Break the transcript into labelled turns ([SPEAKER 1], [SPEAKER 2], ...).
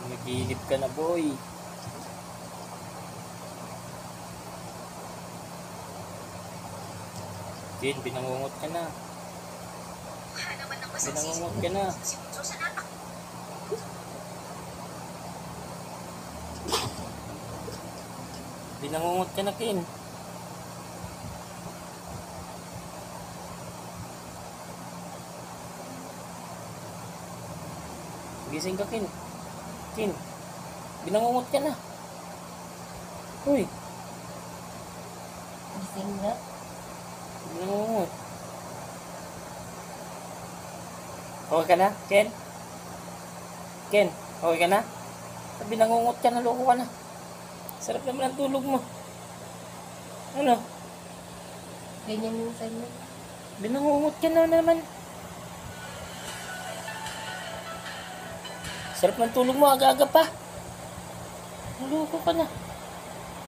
[SPEAKER 1] Nagilip ka na, boy. Ken, binangungot ka na. Binangungot ka na. Binangungot ka na, Ken. Gising ka, Ken. Ken, binangungot ka na. Uy.
[SPEAKER 2] Gising na.
[SPEAKER 1] Binangungot. Okay ka na, Ken? Ken, okay ka na? Binangungot ka na, loko ka na. Sarap naman ang tulog mo. Ano?
[SPEAKER 2] Ganyan yung sa'yo.
[SPEAKER 1] Binangungot ka na naman. Sarap ng tulog mo, aga-aga pa. Loko ka na.